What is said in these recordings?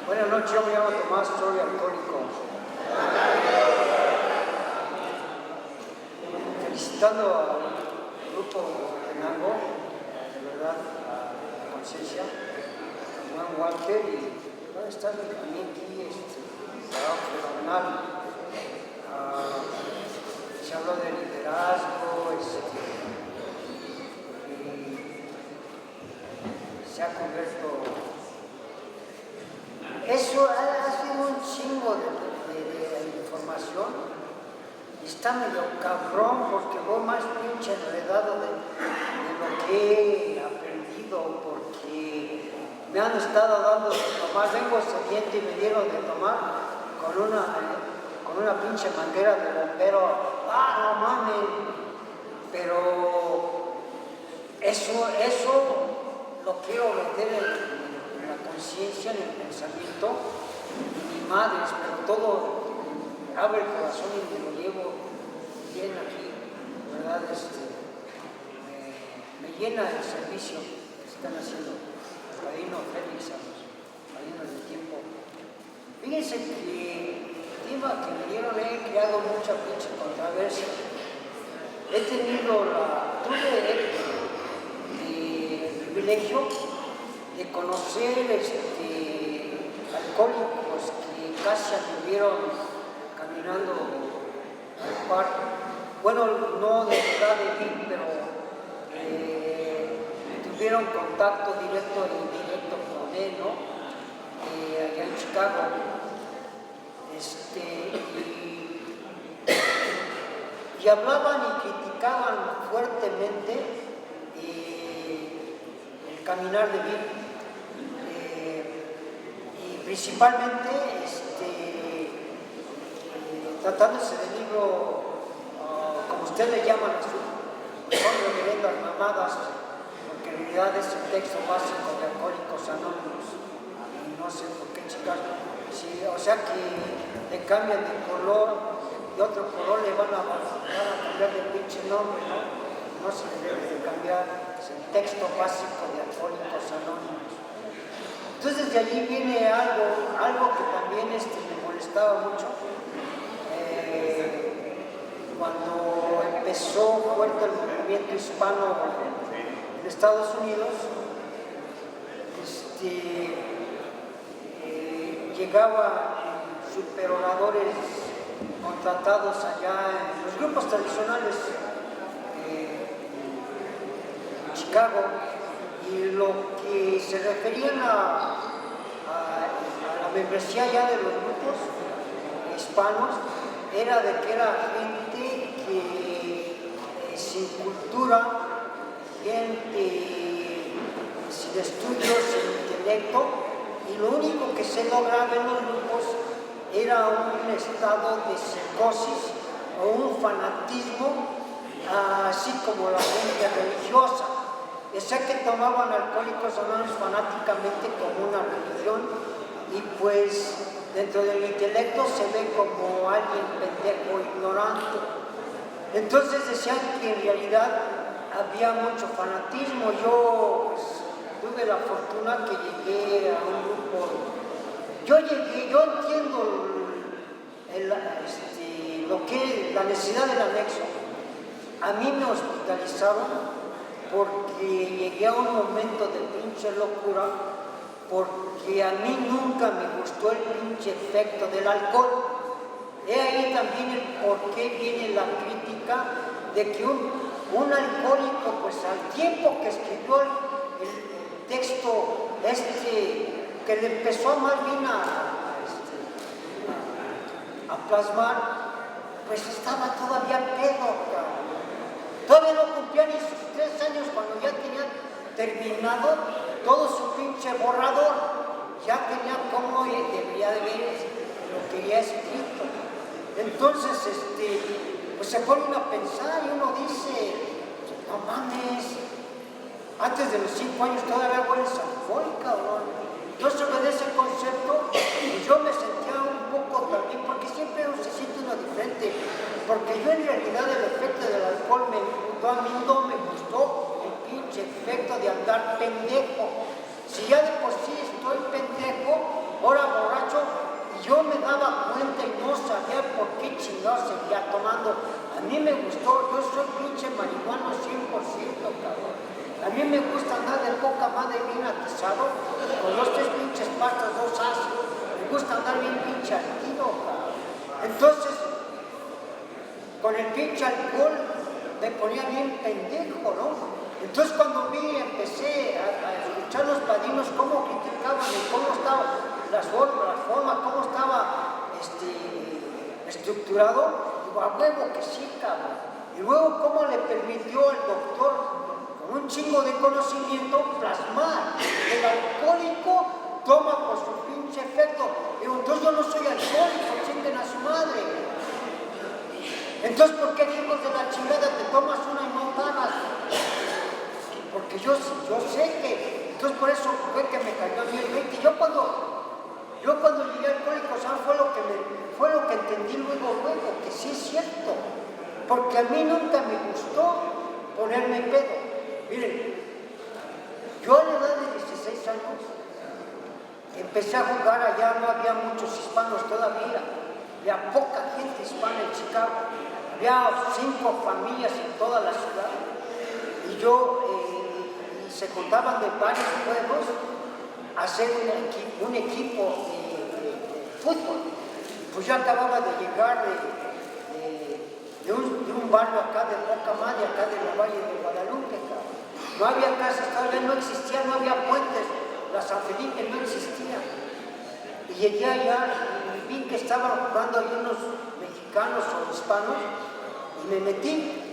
Buenas noches, yo me llamo Tomás, soy alcohólico. Felicitando al grupo Tenango, de verdad, a Conciencia, a Juan Walter y van a estar también aquí, trabajo fenomenal. Se habló de liderazgo, se ha convertido. Eso ha sido un chingo de información y está medio cabrón porque voy más pinche enredado de lo que he aprendido, porque me han estado dando de tomar, vengo sediento y me dieron de tomar con una pinche manguera de bombero. ¡Ah, no mames! Pero eso lo quiero meter en la conciencia, en el pensamiento, ni madres, pero todo abre el corazón y me lo llevo bien aquí, ¿verdad? Me llena el servicio que están haciendo el Padrino Félix, a los Padrinos del Tiempo. Fíjense que el tema que me dieron he creado mucha pinche controversia. He tenido tuve el privilegio de conocer alcohólicos que casi anduvieron caminando al parque. Bueno, no de verdad de mí, pero tuvieron contacto directo e indirecto con él, ¿no? Allá en Chicago. Y hablaban y criticaban fuertemente el caminar de Bill. Principalmente tratándose del libro, como ustedes le llaman, son reverendas mamadas, porque en realidad es el texto básico de Alcohólicos Anónimos, y no sé por qué chicas, sí, o sea que le cambian de color y otro color le van a cambiar de pinche nombre, no se le debe de cambiar, es el texto básico de Alcohólicos Anónimos. Entonces de allí viene algo que también me molestaba mucho. Cuando empezó fuerte el movimiento hispano en Estados Unidos, llegaban superoradores contratados allá en los grupos tradicionales en Chicago, y lo que se referían a la membresía ya de los grupos hispanos era de que era gente que sin cultura, gente sin estudios, sin intelecto, y lo único que se lograba en los grupos era un estado de psicosis o un fanatismo, así como la gente religiosa. O sea que tomaban Alcohólicos Anónimos fanáticamente como una religión, y pues dentro del intelecto se ve como alguien pendejo, ignorante. Entonces decían que en realidad había mucho fanatismo. Yo tuve la fortuna que llegué a un grupo. Yo entiendo lo que es la necesidad del anexo. A mí me hospitalizaron porque llegué a un momento de pinche locura, porque a mí nunca me gustó el pinche efecto del alcohol. He ahí también el por qué viene la crítica de que un alcohólico, pues al tiempo que escribió el texto que le empezó más bien a plasmar, pues estaba todavía pedo, cabrón. Todavía no cumplía ni sus 3 años cuando ya tenía terminado todo su pinche borrador. Ya tenía cómo debería de ver lo que había escrito. Entonces, pues se pone a pensar y uno dice, no mames, antes de los 5 años todavía hueles alcohol, cabrón. Entonces, sobre ese concepto, pues yo me sentía un poco también, porque siempre uno se siente uno diferente. Porque yo en realidad el efecto del alcohol a mí no me gustó el pinche efecto de andar pendejo. Si ya de por sí estoy pendejo, por qué chingados seguía tomando. A mí me gustó, yo soy pinche marihuano 100%, cabrón. A mí me gusta andar de poca madre bien atizado, con los 3 pinches pastas, 2 ácidos. Me gusta andar bien pinche al tiro, cabrón. Entonces, con el pinche alcohol me ponía bien pendejo, ¿no? Entonces cuando empecé a escuchar los padrinos cómo criticaban y cómo estaba las formas, cómo estaba estructurado, digo, a huevo que sí, cabrón. Y luego cómo le permitió al doctor, con un chingo de conocimiento, plasmar que el alcohólico toma por su pinche efecto. Digo, entonces yo no soy alcohólico, chinguen a su madre. Entonces, ¿por qué hijos de la chingada te tomas una y no pagas? Porque yo sé que, entonces por eso fue que me cayó a mí el 20. Yo cuando llegué a Alcohólicos fue lo que entendí luego, que sí es cierto. Porque a mí nunca me gustó ponerme pedo. Miren, yo a la edad de 16 años empecé a jugar allá, no había muchos hispanos todavía, había poca gente hispana en Chicago, había 5 familias en toda la ciudad. Y se juntaban de varios pueblos a hacer un equipo de fútbol. Pues yo acababa de llegar de un barrio acá de poca madre, acá de la Valle de Guadalupe, cabrón. No había casas, todavía no existía, no había puentes, la San Felipe no existía. Y llegué allá y vi que estaban jugando ahí unos mexicanos o hispanos y me metí.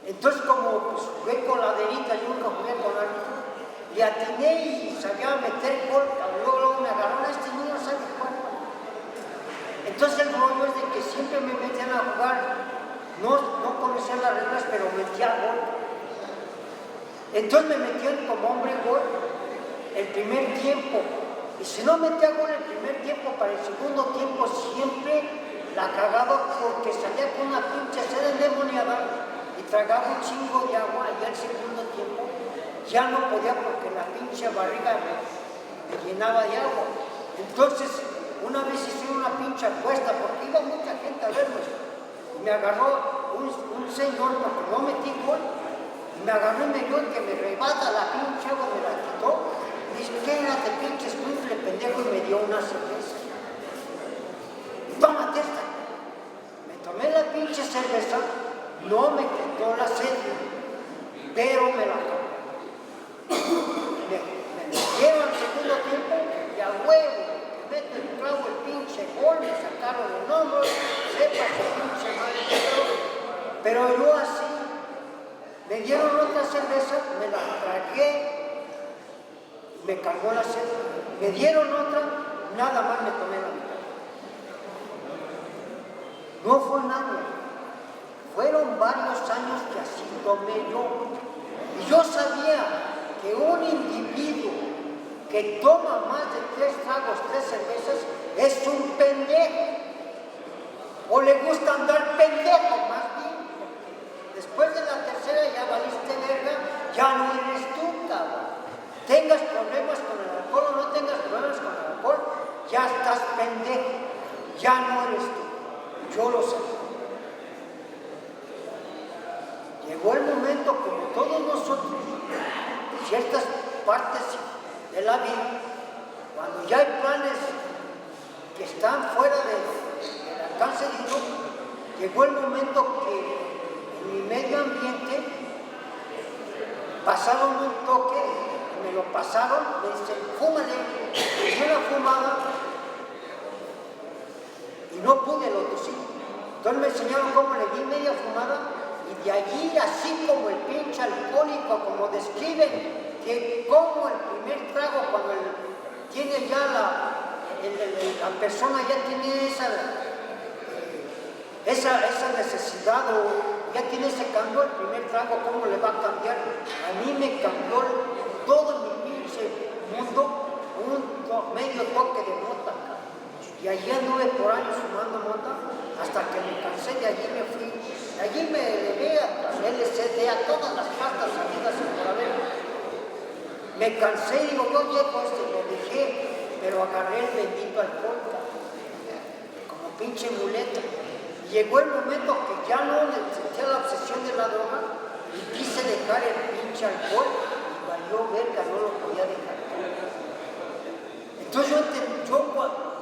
Entonces, como pues, jugué con la derita, yo nunca jugué con árbitro, le atiné y sabía meter gol, luego me agarraron, este niño sabe jugar. Entonces el rollo es de que siempre me metían a jugar, no conocía las reglas, pero metía gol. Entonces me metían como hombre gol el primer tiempo, y si no metía gol el primer tiempo, para el segundo tiempo siempre la cagaba porque salía con una pinche sed endemoniada. Tragaba un chingo de agua y al segundo tiempo ya no podía porque la pinche barriga me llenaba de agua. Entonces, una vez hice una pinche apuesta porque iba mucha gente a verme. Y me agarró un señor porque no metí gol. Y me agarró y me dio que me rebata la pinche agua, me la quitó. Y dice, ¿qué era de pinche escuincle pendejo? Y me dio una cerveza. Tómate esta. Me tomé la pinche cerveza. No me quitó la sed, pero me la tomé. Me metieron al segundo tiempo y a huevo, me meto el trago el pinche gol, me sacaron el hombro, sepa que pinche madre que pero yo así, me dieron otra cerveza, me la tragué, me cargó la sed, me dieron otra, nada más me tomé la mitad. No fue nada. Fueron varios años que así tomé yo. Y yo sabía que un individuo que toma más de 3 tragos, 3 cervezas, es un pendejo. O le gusta andar pendejo, más bien. Después de la tercera ya valiste verga, ya no eres tú, cabrón. Tengas problemas con el alcohol o no tengas problemas con el alcohol, ya estás pendejo. Ya no eres tú. Yo lo sé. Llegó el momento, como todos nosotros, ciertas partes de la vida, cuando ya hay planes que están fuera del alcance de uno, llegó el momento que en mi medio ambiente pasaron un toque, me lo pasaron, me dicen, fúmale, hice una fumada y no pude, lo tosí. Entonces me enseñaron cómo le di media fumada. Y de allí, así como el pinche alcohólico, como describen, que como el primer trago, cuando tiene ya la persona ya tiene esa necesidad o ya tiene ese cambio, el primer trago, ¿cómo le va a cambiar? A mí me cambió todo mi pinche mundo, medio toque de mota. Y allí anduve por años fumando mota, hasta que me cansé, de allí me fui. Allí me elevé a LSD, a todas las pastas salidas por haber. Me cansé y digo, oye, pues lo dejé, pero agarré el bendito alcohol, como pinche muleta. Y llegó el momento que ya no sentía la obsesión de la droga y quise dejar el pinche alcohol y valió verga, no lo podía dejar. Entonces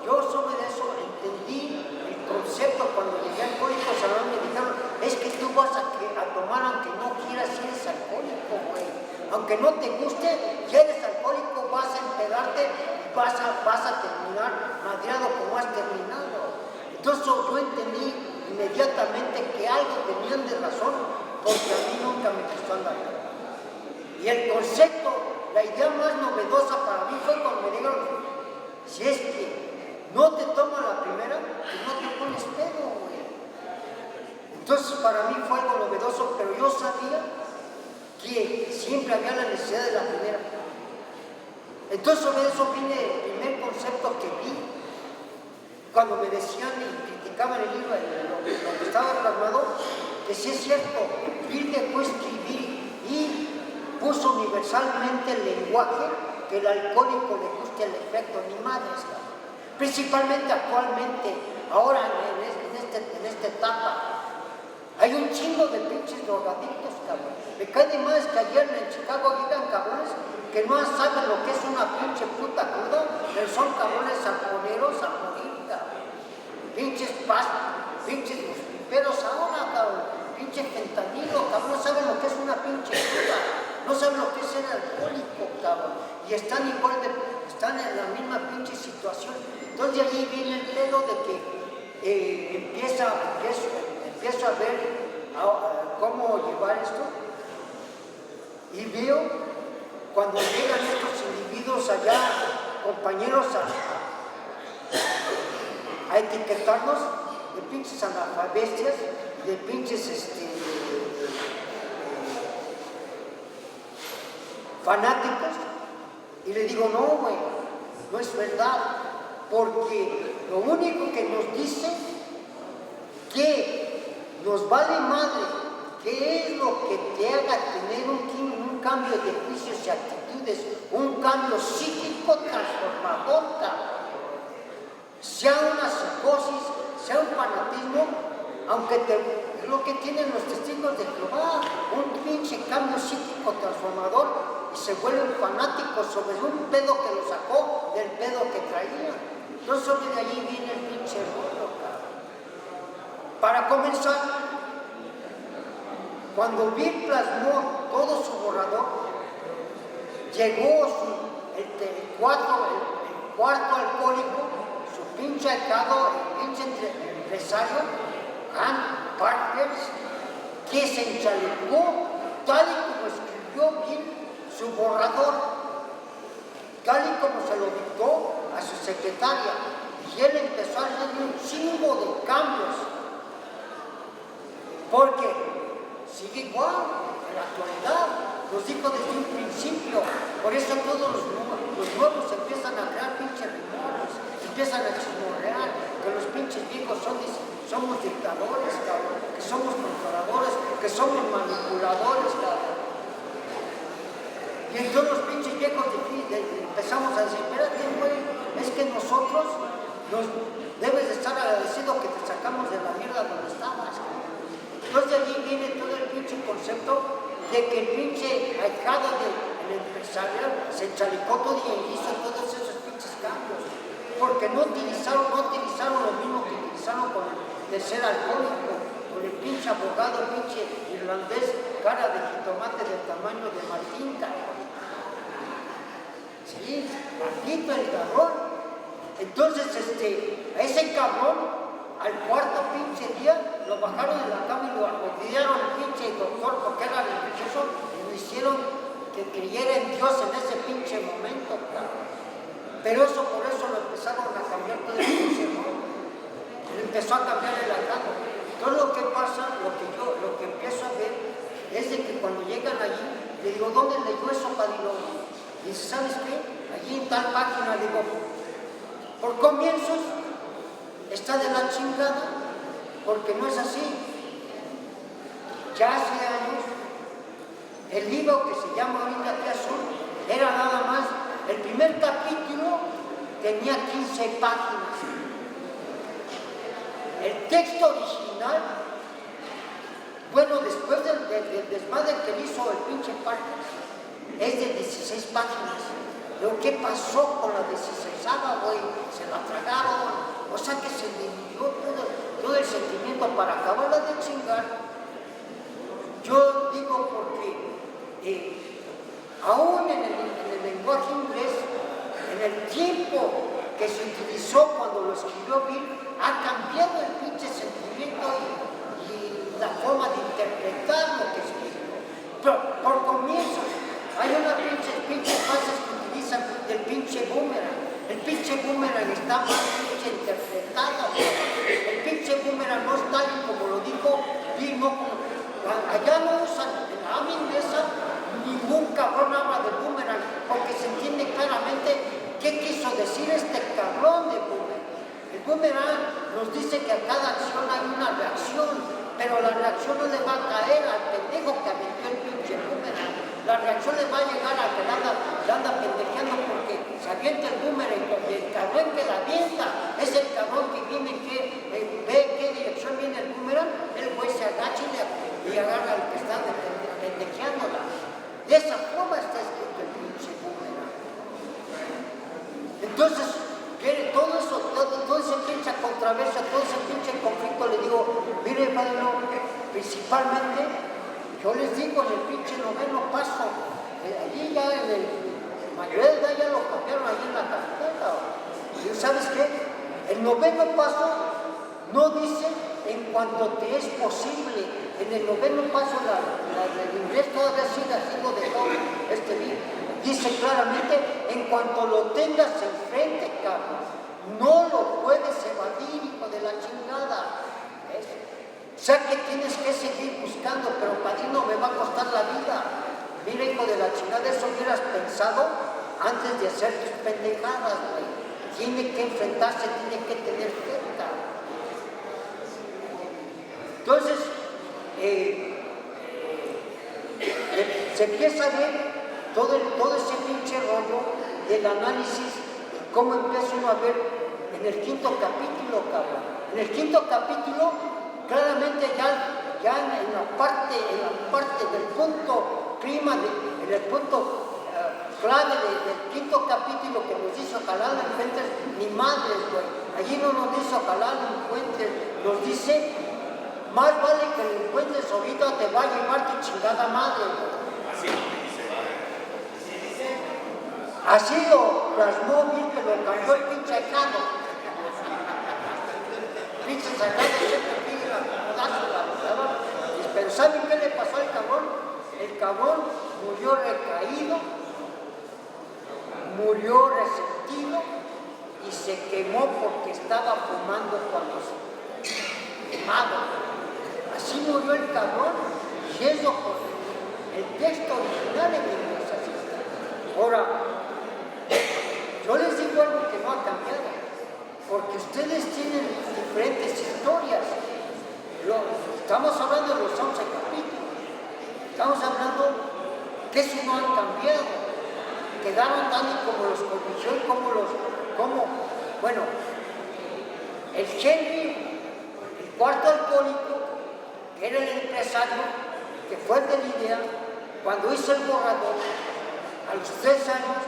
yo sobre eso entendí el concepto cuando llegué a Alcohólicos Anónimos. Me dijeron, es que tú vas a tomar aunque no quieras, si eres alcohólico, güey. Aunque no te guste, ya eres alcohólico, vas a empedarte y vas a terminar madreado como has terminado. Entonces yo entendí inmediatamente que algo tenían de razón, porque a mí nunca me gustó andar. Y el concepto, la idea más novedosa para mí fue cuando me dijeron, si es que no te toma la primera, pues no te pones pedo, güey. Entonces para mí fue algo novedoso, pero yo sabía que siempre había la necesidad de la primera. Entonces sobre eso vine el primer concepto que vi cuando me decían y criticaban el libro, lo que estaba plasmado, que sí es cierto, Bill dejó escribir y puso universalmente el lenguaje que el alcohólico le guste el efecto, ni madres, principalmente actualmente, ahora en esta etapa. Hay un chingo de pinches drogadictos, cabrón. Me cae de más que ayer en Chicago llegan cabrones que no saben lo que es una pinche puta cruda, pero son cabrones alcoholeros a morir, cabrón. Pinches piperos ahora, cabrón. Pinche fentanilo, cabrón, no saben lo que es una pinche cruda. No saben lo que es ser alcohólico, cabrón. Y están en la misma pinche situación. Entonces de allí viene el pedo de que empiezo a ver cómo llevar esto y veo cuando llegan estos individuos allá, compañeros, a etiquetarnos de pinches analfabestias, de pinches fanáticos, y le digo, no, güey, no es verdad, porque lo único que nos dice que nos vale madre, qué es lo que te haga tener un cambio de juicios y actitudes, un cambio psíquico transformador, sea una psicosis, sea un fanatismo, aunque lo que tienen los testigos de Jehová, un pinche cambio psíquico transformador, y se vuelven fanáticos sobre un pedo que lo sacó del pedo que traía. Entonces sobre de allí viene el pinche rollo, Para comenzar, cuando Bill plasmó todo su borrador, llegó el cuarto alcohólico, su pinche alcado, el pinche empresario, Han Parkers, que se enchalecó tal y como escribió Bill su borrador, tal y como se lo dictó a su secretaria, y él empezó a hacer un chingo de cambios. Porque sigue igual en la actualidad, los dijo desde un principio, por eso todos los nuevos empiezan a crear pinches rumores, empiezan a chismorrear, que los pinches viejos somos dictadores, cabrón, que somos controladores, que somos manipuladores, cabrón. Y entonces los pinches viejos empezamos a decir, espérate, güey, es que nosotros debes de estar agradecido que te sacamos de la mierda donde estabas, cabrón. Entonces de allí viene todo el pinche concepto de que el pinche ahijado del empresario se chalicó todo y hizo todos esos pinches cambios. Porque no utilizaron lo mismo que utilizaron con el tercer alcohólico, con el pinche abogado, el pinche irlandés, cara de jitomate del tamaño de Martín, cabrón. Sí, maldito el cabrón. Entonces a ese cabrón, al cuarto pinche día, lo bajaron de la cama y lo olvidaron al pinche doctor porque era religioso y lo hicieron que creyera en Dios en ese pinche momento, claro. Pero por eso lo empezaron a cambiar todo el pinche mundo. Empezó a cambiar el alcalde. Todo lo que pasa, lo que empiezo a ver es de que cuando llegan allí, le digo, ¿dónde leyó eso, Padilo? Y dice, ¿sabes qué? Allí en tal página, le digo, por comienzos, está de la chingada, porque no es así. Ya hace años, el libro que se llama ahorita Aquí Azul, era nada más, el primer capítulo tenía 15 páginas. el texto original, bueno, después del desmadre que hizo el pinche Parker, es de 16 páginas. Luego, ¿qué pasó con la 16ª, güey? Se la tragaron. O sea que se dividió todo el sentimiento para acabarla de chingar. Yo digo porque aún en el lenguaje inglés, en el tiempo que se utilizó cuando lo escribió Bill, ha cambiado el pinche sentimiento y la forma de interpretar lo que escribió. Pero por comienzo, hay unas pinches frases que utilizan del pinche boomerang. El pinche boomerang está mal pinche interpretado. El pinche boomerang no es tal y como lo dijo Bill, no como... Allá no usan en la AMA inglesa, ningún cabrón habla de boomerang, porque se entiende claramente qué quiso decir este cabrón de boomerang. El boomerang nos dice que a cada acción hay una reacción, pero la reacción no le va a caer al pendejo que aventó el pinche boomerang. La reacción le va a llegar al que le anda pendejeando porque se avienta el boomerang y el cabrón que la avienta es el cabrón que viene, que ve qué dirección viene el boomerang, el güey se agacha y agarra al que está pendejeándola. De esa forma está escrito el pinche boomerang. Entonces, todo eso, todo ese pinche controversia, todo ese pinche conflicto, le digo, mire, padre, principalmente, yo les digo, en el pinche noveno paso, allí ya en el mayoría de edad ya lo cambiaron ahí en la carpeta. ¿Y sabes qué? El noveno paso no dice en cuanto te es posible. En el noveno paso, el inglés todavía sigue haciendo de todo dice claramente, en cuanto lo tengas enfrente, cabrón, no lo puedes evadir, hijo de la chingada. ¿Ves? O sea que tienes que seguir buscando, pero padrino, me va a costar la vida. Mira, hijo de la chingada, eso hubieras pensado antes de hacer tus pendejadas, güey. Tiene que enfrentarse, tiene que tener cerca. Entonces, se empieza a ver todo ese pinche rollo del análisis, cómo empieza uno a ver en el 5º capítulo, cabrón. En el 5º capítulo, claramente ya en la parte del punto clima, en el punto clave del 5º capítulo que nos dice ojalá no encuentres ni madres, güey. Allí no nos dice ojalá no encuentres, nos dice más vale que lo encuentres ahorita, te va a llevar tu chingada madre, güey. Así lo plasmó Bill, que lo cambió el pinche sacado. Pinche sacado siempre pide la verdad. Pero ¿saben qué le pasó al cabrón? El cabrón murió recaído, murió resentido y se quemó porque estaba fumando cuando se quemado. Así murió el cabrón, y eso por el texto original en inglés así está. Ahora, yo les digo algo que no ha cambiado, porque ustedes tienen diferentes historias. Estamos hablando de los 11 capítulos, estamos hablando que eso no ha cambiado, quedaron tal y como los corrigió y bueno, el Henry, el cuarto alcohólico, que era el empresario, que fue el de la idea, cuando hizo el borrador, a los 3 años,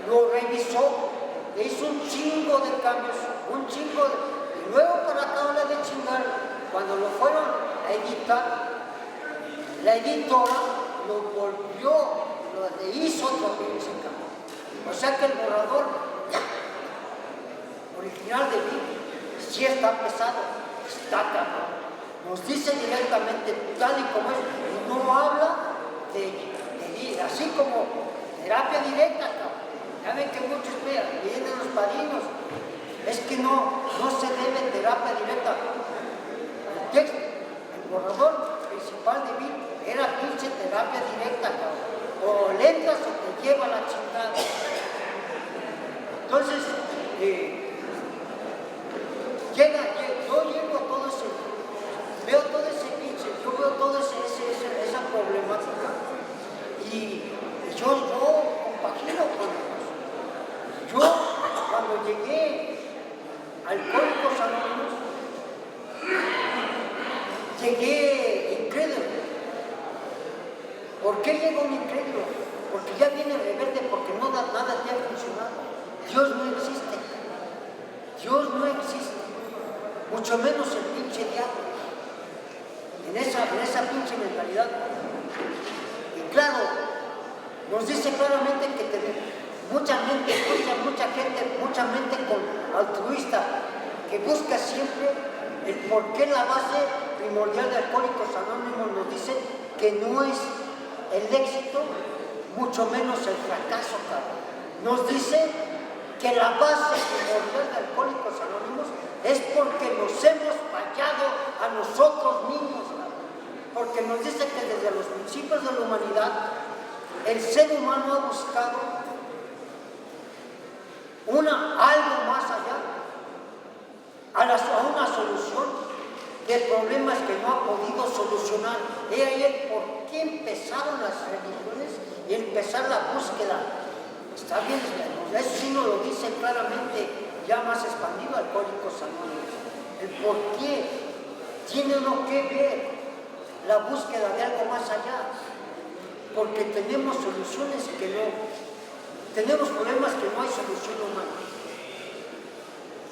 lo revisó, le hizo un chingo de cambios, y luego para acabarla de chingar, cuando lo fueron a editar, la editora lo volvió, le hizo otro pinche cambio. O sea que el borrador original de Bill sí está pesado, está cabrón. Nos dice directamente tal y como es, y no habla de así como terapia directa, cabrón. Ya ven que muchos vienen los padrinos, es que no se debe terapia directa. El texto, el borrador principal de Bill era pinche terapia directa, cabrón. O lentas o te lleva la chingada. Entonces, yo llego a todo ese, veo todo ese pinche, yo veo toda esa problemática y yo compagino con ellos. Yo, cuando llegué a Alcohólicos Anónimos, llegué incrédulo. ¿Por qué llega un incrédulo? Porque ya viene rebelde, porque nada te ha funcionado. Dios no existe. Dios no existe. Mucho menos el pinche diablo. En esa pinche mentalidad. Y claro, nos dice claramente que mucha mente altruista que busca siempre el por qué. La base primordial de Alcohólicos Anónimos nos dice que no es el éxito, mucho menos el fracaso, cabrón. Nos dice que la base primordial de Alcohólicos Anónimos es porque nos hemos fallado a nosotros mismos, cabrón. Porque nos dice que desde los principios de la humanidad el ser humano ha buscado algo más allá, a una solución de problemas que no ha podido solucionar. He ahí el por qué empezaron las religiones y empezar la búsqueda. Está bien, eso sí nos lo dice claramente, ya más expandido Alcohólicos Anónimos. El por qué tiene uno que ver la búsqueda de algo más allá, porque tenemos soluciones que no. Tenemos problemas que no hay solución humana.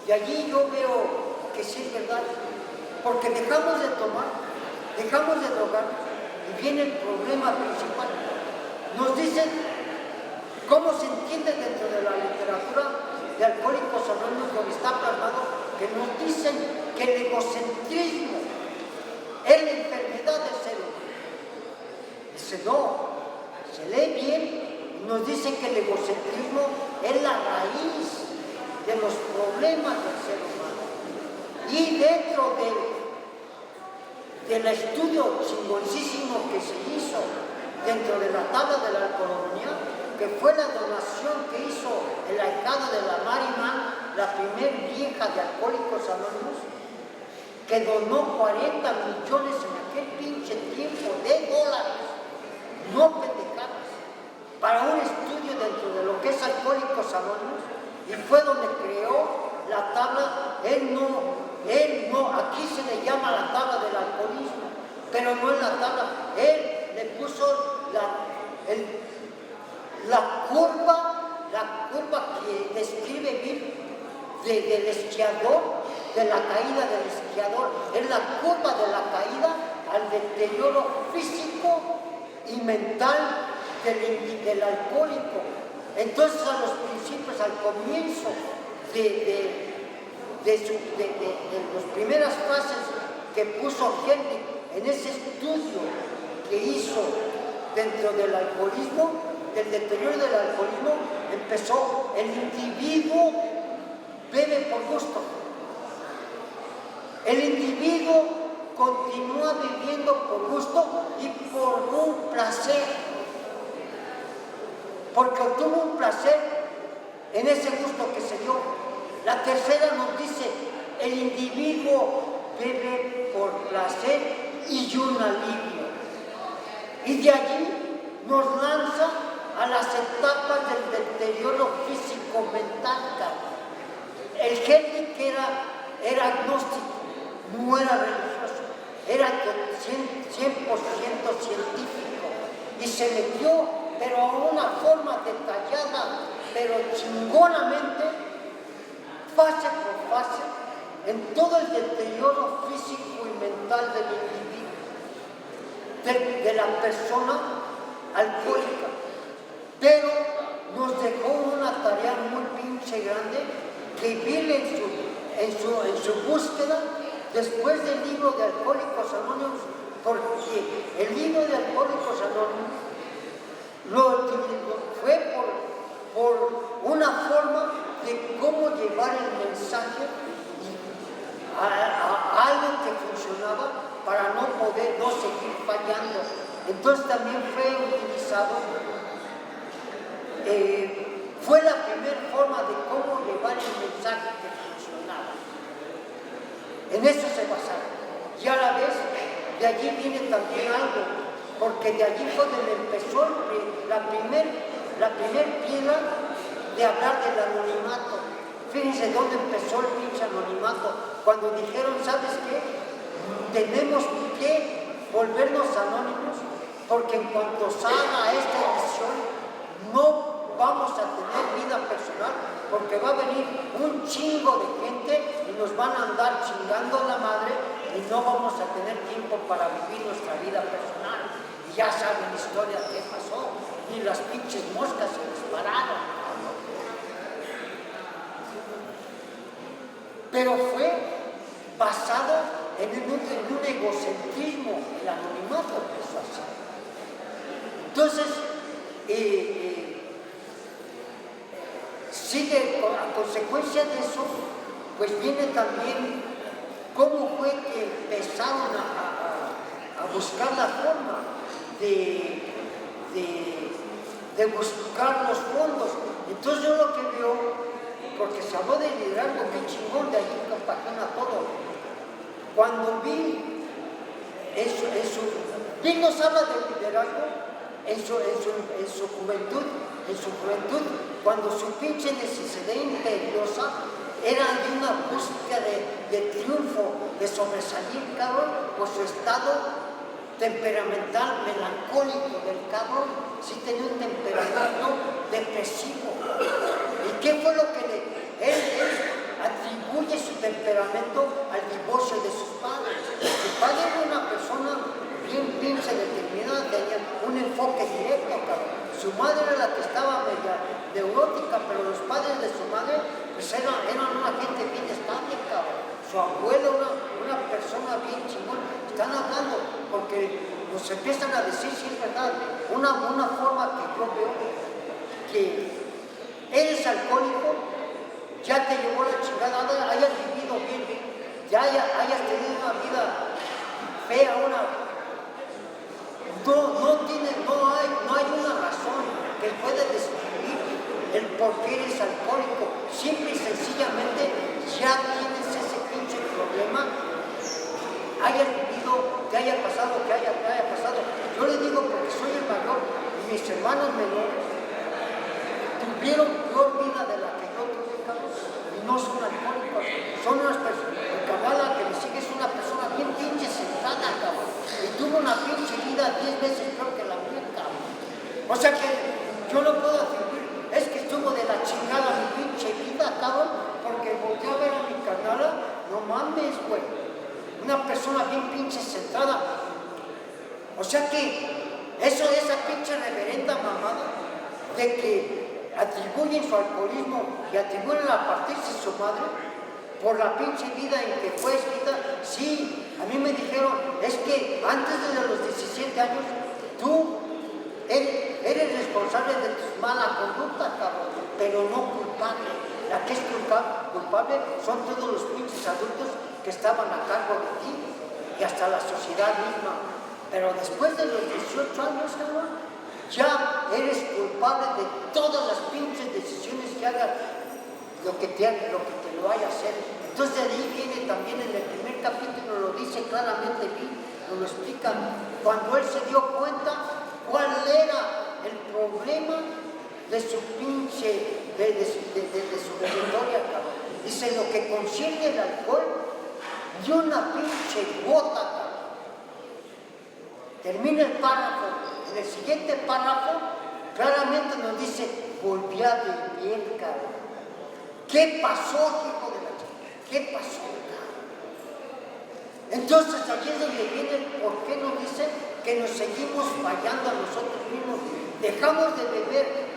Y allí yo veo que sí es verdad, porque dejamos de tomar, dejamos de drogar, y viene el problema principal. Nos dicen, ¿cómo se entiende dentro de la literatura de Alcohólicos Anónimos, donde está plasmado, que nos dicen que el egocentrismo es la enfermedad del ser humano? Dice, no, se lee bien. Nos dice que el egocentrismo es la raíz de los problemas del ser humano. Y dentro del estudio chingoncísimo que se hizo dentro de la tabla de la alcoholemia, que fue la donación que hizo el ahijado de la Mariman, la primer vieja de Alcohólicos Anónimos, que donó 40 millones en aquel pinche tiempo de dólares, no pendejadas, para un estudio dentro de lo que es Alcohólicos Anónimos, y fue donde creó la tabla. Él no, aquí se le llama la tabla del alcoholismo, pero no es la tabla. Él le puso la curva que describe bien del esquiador, de la caída del esquiador. Es la curva de la caída al deterioro físico y mental del alcohólico. Entonces, a los principios, al comienzo de las primeras fases que puso Henry en ese estudio que hizo dentro del alcoholismo, del deterioro del alcoholismo, empezó: el individuo bebe por gusto, el individuo continúa viviendo por gusto y por un placer, porque obtuvo un placer en ese gusto que se dio. La tercera nos dice: el individuo bebe por placer y un alivio. Y de allí nos lanza a las etapas del deterioro físico-mental. El Henry que era agnóstico, no era religioso, era 100% científico, y se metió, pero a una forma detallada, pero chingonamente, fase por fase, en todo el deterioro físico y mental del individuo, de la persona alcohólica. Pero nos dejó una tarea muy pinche grande, que vive en su búsqueda después del libro de Alcohólicos Anónimos, porque el libro de Alcohólicos Anónimos fue por una forma de cómo llevar el mensaje a algo que funcionaba para no seguir fallando. Entonces también fue utilizado, fue la primera forma de cómo llevar el mensaje que funcionaba. En eso se basaron. Y a la vez, de allí viene también algo, porque de allí fue donde empezó la primer piedra de hablar del anonimato. Fíjense dónde empezó el pinche anonimato, cuando dijeron: ¿sabes qué? Tenemos que volvernos anónimos, porque en cuanto salga esta edición, no vamos a tener vida personal, porque va a venir un chingo de gente y nos van a andar chingando la madre y no vamos a tener tiempo para vivir nuestra vida personal. Y ya saben la historia qué pasó, y las pinches moscas se dispararon. Pero fue basado en un egocentrismo, el anonimato empezó así. Entonces, sigue, a consecuencia de eso, pues viene también cómo fue que empezaron a buscar la forma de buscar los fondos. Entonces yo lo que veo, porque se habló de liderazgo, qué chingón, de allí compagina todo. Cuando vi eso, ¿quién nos habla de liderazgo? En su juventud, cuando su pinche necesidad imperiosa era de una búsqueda de triunfo, de sobresalir, cabrón, por su estado temperamental, melancólico del cabrón, sí tenía un temperamento depresivo. ¿Y qué fue lo que él atribuye su temperamento al divorcio de sus padres? Su padre era una persona bien pinche determinada, tenía un enfoque directo, cabrón. Su madre era la que estaba media neurótica, pero los padres de su madre pues eran una gente bien estable, cabrón. Su abuelo, una persona bien chingón. Están hablando porque nos empiezan a decir, si es verdad, una forma que yo veo, que eres alcohólico, ya te llevó la chingada, hayas vivido bien, ya hayas tenido una vida fea, no hay una razón que pueda describir el por qué eres alcohólico. Simple y sencillamente ya tienes ese pinche problema, hayas vivido, te haya pasado, que haya pasado. Yo le digo porque soy el mayor y mis hermanos menores tuvieron peor vida de la que yo tuve, cabrón, y no son alcohólicos, son unas personas. El cabrón que me sigue es una persona bien pinche sentada, cabrón, y tuvo una pinche vida 10 veces peor que la mía, cabrón. O sea que yo no puedo atribuir, es que estuvo de la chingada mi pinche vida, cabrón, porque volteé a ver a mi carnala, no mames, güey, una persona bien pinche sentada. O sea que esa pinche reverenda mamada de que atribuyen su alcoholismo y atribuyen a partirse su madre por la pinche vida en que fue escrita. Sí, a mí me dijeron, es que antes de los 17 años tú eres responsable de tu mala conducta, cabrón, pero no culpable. La que es culpable son todos los pinches adultos que estaban a cargo de ti y hasta la sociedad misma. Pero después de los 18 años, cabrón, ya eres culpable de todas las pinches decisiones que hagas, lo que te lo vaya a hacer. Entonces de ahí viene también en el primer capítulo, lo dice claramente, nos lo explica, cuando él se dio cuenta cuál era el problema de su pinche, de su territorio, cabrón. Dice, lo que concierne el alcohol, y una pinche gota, cabrón. Termina el párrafo. En el siguiente párrafo, claramente nos dice, volví a beber, cabrón. ¿Qué pasó, hijo de la chica? ¿Qué pasó, cabrón? Entonces, aquí es donde viene el por qué nos dice que nos seguimos fallando a nosotros mismos. Dejamos de beber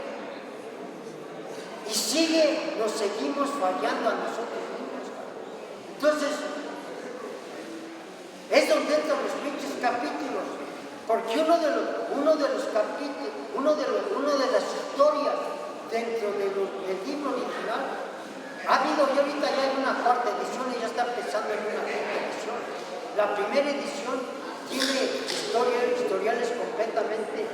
y nos seguimos fallando a nosotros mismos. Entonces, es donde entran los pinches capítulos, porque uno de las historias dentro del libro original ha habido, y ahorita ya hay una cuarta edición y ya está empezando en una quinta edición. La primera edición tiene historiales completamente.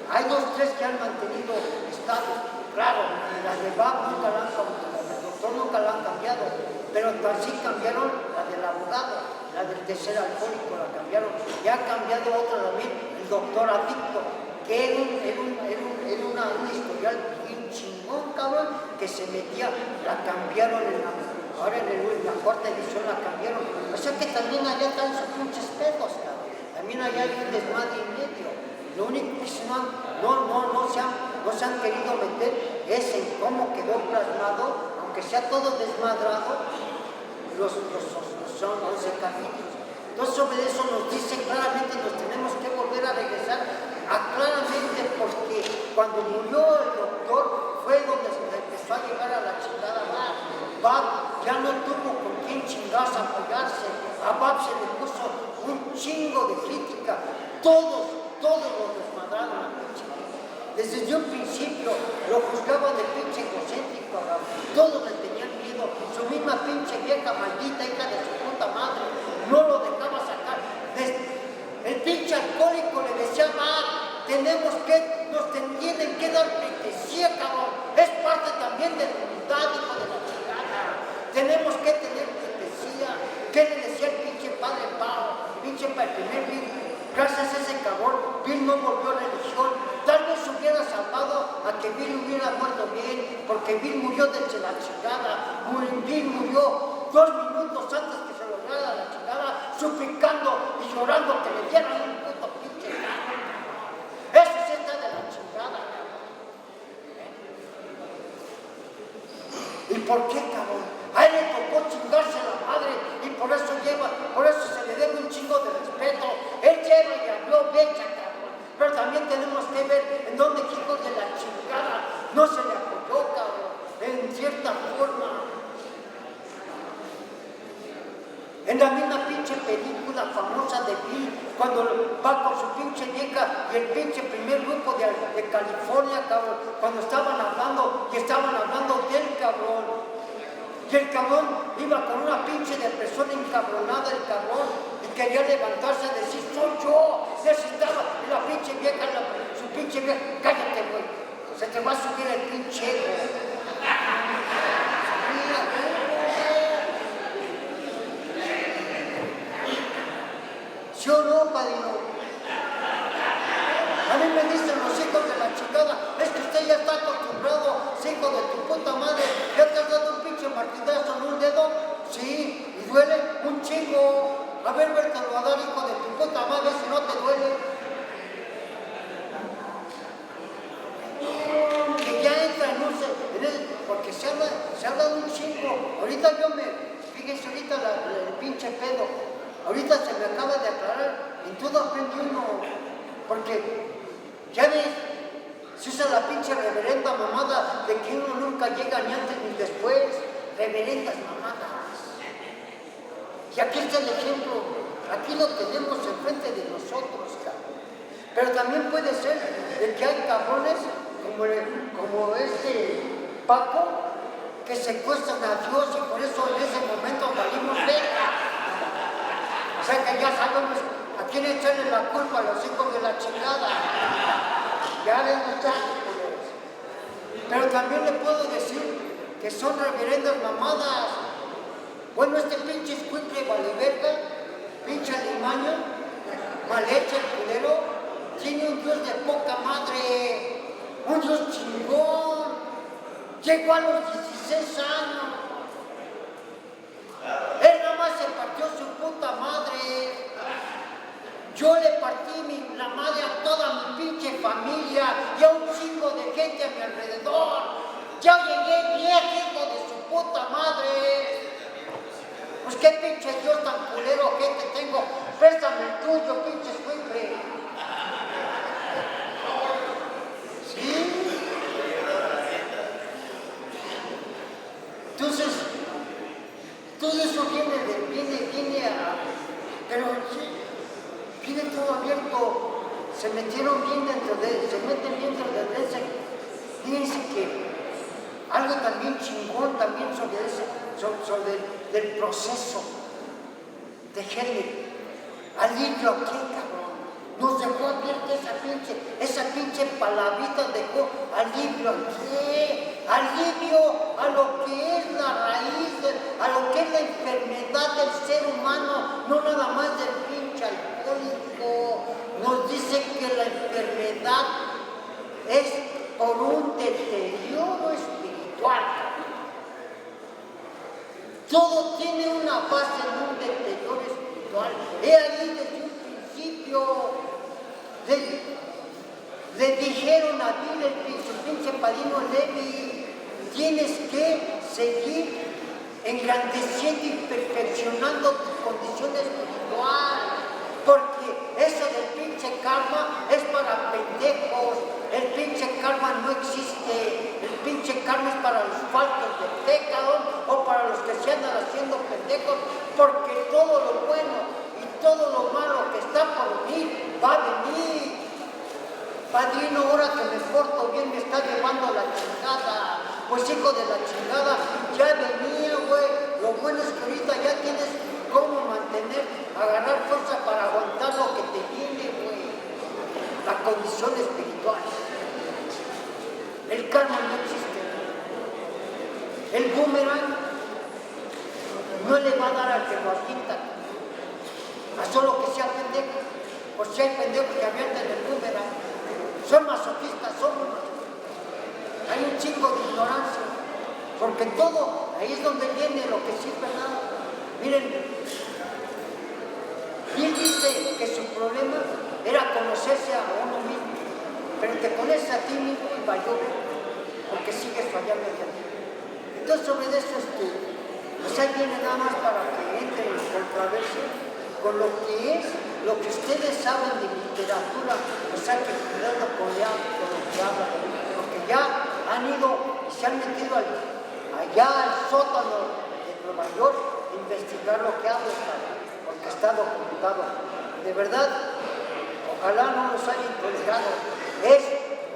Hay 2 o 3 que han mantenido estados. Claro, las de Bach nunca la han cambiado, las del doctor nunca la han cambiado, pero así cambiaron la del abogado, la del tercer alcohólico la cambiaron. Ya ha cambiado otra también, el doctor adicto, que era un historial bien chingón, cabrón, que se metía, la cambiaron ahora en la cuarta edición la cambiaron. O sea que también allá están sus pinches pedos, cabrón. también allá hay un desmadre en medio. Lo único que no se han querido meter es en cómo quedó plasmado, aunque sea todo desmadrado, son 11 capítulos. Entonces sobre eso nos dice claramente, nos tenemos que volver a regresar a claramente, porque cuando murió el doctor fue donde se empezó a llevar a la chingada Bab. Ya no tuvo con quién chingarse apoyarse. A Bab se le puso un chingo de crítica. Todos lo desmadraron a pinche. Desde un principio lo juzgaban de pinche egocéntrico, todos le tenían miedo. Su misma pinche vieja maldita, hija de su puta madre, no lo dejaba sacar. El pinche alcohólico le decía, nos tienen que dar pleitesía, cabrón. Es parte también de la humildad, hijo de la chingada. Tenemos que tener pleitesía. ¿Qué le decía el pinche padre Pau? Pinche para el primer Bill. Gracias a ese cabrón, Bill no volvió a religión. Tal vez hubiera salvado a que Bill hubiera muerto bien, porque Bill murió desde la chingada. Bill murió 2 minutos antes que se lograra la chingada, suplicando y llorando que le dieran un puto pinche carro. Eso sí está de la chingada, cabrón. ¿Y por qué, cabrón? A él le tocó chingarse la madre y por eso se le debe un chingo de respeto. Él lleva y habló becha, cabrón. Pero también tenemos que ver en dónde hijos de la chingada no se le apoyó, cabrón, en cierta forma. En la misma pinche película famosa de Bill, cuando va con su pinche vieja y el pinche primer grupo de California, cabrón, cuando estaban hablando del cabrón. Y el cabrón iba con una pinche depresión encabronada, el cabrón, y quería levantarse y decir, soy yo, necesitaba. Y la pinche vieja, su pinche vieja, cállate, güey, se te va a subir el pinche ego. ¿Sí o no, padrino? A mí me dicen los hijos de la chingada, es que usted ya está acostumbrado, hijo de tu puta madre, ya te has dado un pinche martillazo en un dedo, sí, y duele un chingo. A ver, vértelo a dar, hijo de tu puta madre, si no te duele. Que ya entra en porque se habla de un chingo. Ahorita fíjense ahorita el pinche pedo. Ahorita se me acaba de aclarar, en todo aprendí uno, porque ya ves, se usa la pinche reverenda mamada de que uno nunca llega ni antes ni después, reverendas mamadas. Y aquí está el ejemplo, aquí lo tenemos enfrente de nosotros, cabrón. Pero también puede ser de que hay cabrones como Paco, que secuestran a Dios y por eso en ese momento valimos verga. O sea que ya sabemos a quién echarle la culpa a los hijos de la chingada. Ya ven muchachos. Pero también le puedo decir que son reverendas mamadas. Bueno, este pinche escuincle valiverga, pinche alimaño, mal hecho el culero, tiene un Dios de poca madre, un Dios chingón. Llegó a los 16 años. Él nada más se partió su puta madre. Yo le partí la madre a toda mi pinche familia y a un chingo de gente a mi alrededor. Ya llegué viejo, hijo de su puta madre. Pues qué pinche Dios tan culero que te tengo. Préstame el tuyo, pinche escuincle. ¿Sí? Entonces, todo eso viene pero viene todo abierto, se meten bien dentro de ese. Fíjense que algo también chingón también sobre del proceso de Heller. Alivio aquí, cabrón. Nos dejó abierta esa pinche palabrita, dejó alivio aquí. Alivio a lo que es la raíz, a lo que es la enfermedad del ser humano, no nada más del pinche alcohólico. Nos dice que la enfermedad es por un deterioro espiritual. Todo tiene una base en un deterioro espiritual. He ahí desde un principio principio le dijeron a Bill, su pinche padrino Levi, tienes que seguir engrandeciendo y perfeccionando tu condición espiritual, porque eso del pinche karma es para pendejos. El pinche karma no existe. El pinche karma es para los faltos de pecado o para los que se andan haciendo pendejos, porque todo lo bueno y todo lo malo que está por venir va a venir. Padrino, ahora que me porto bien me está llevando la chingada. Pues hijo de la chingada, ya venía, güey. Lo bueno es que ahorita ya tienes cómo mantener, agarrar fuerza para aguantar lo que te viene, güey. La condición espiritual. El karma no existe. El boomerang no le va a dar al que lo avienta. A solo que sea pendejo. Por si hay pendejos que avientan el boomerang. Son masoquistas, hay un chingo de ignorancia, porque todo, ahí es donde viene lo que sí es verdad. Miren, y él dice que su problema era conocerse a uno mismo, pero te conoces a ti mismo y valió, porque sigues fallando en ti. Entonces sobre eso pues ahí viene nada más para que entre en controversia con lo que es, lo que ustedes saben de literatura, pues hay que cuidarlo con lo que hablan, porque ya han ido y se han metido allá al sótano de Nueva York a investigar lo que habla, porque está documentado. De verdad, ojalá no nos haya intolerado.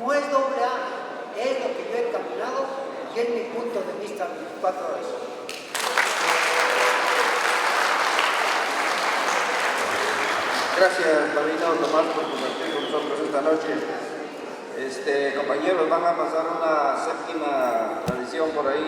No es doble A, es lo que yo he caminado y es mi punto de vista 24 horas. Gracias, padrino Tomás, por compartir con nosotros esta noche. Compañeros, van a pasar una séptima tradición por ahí.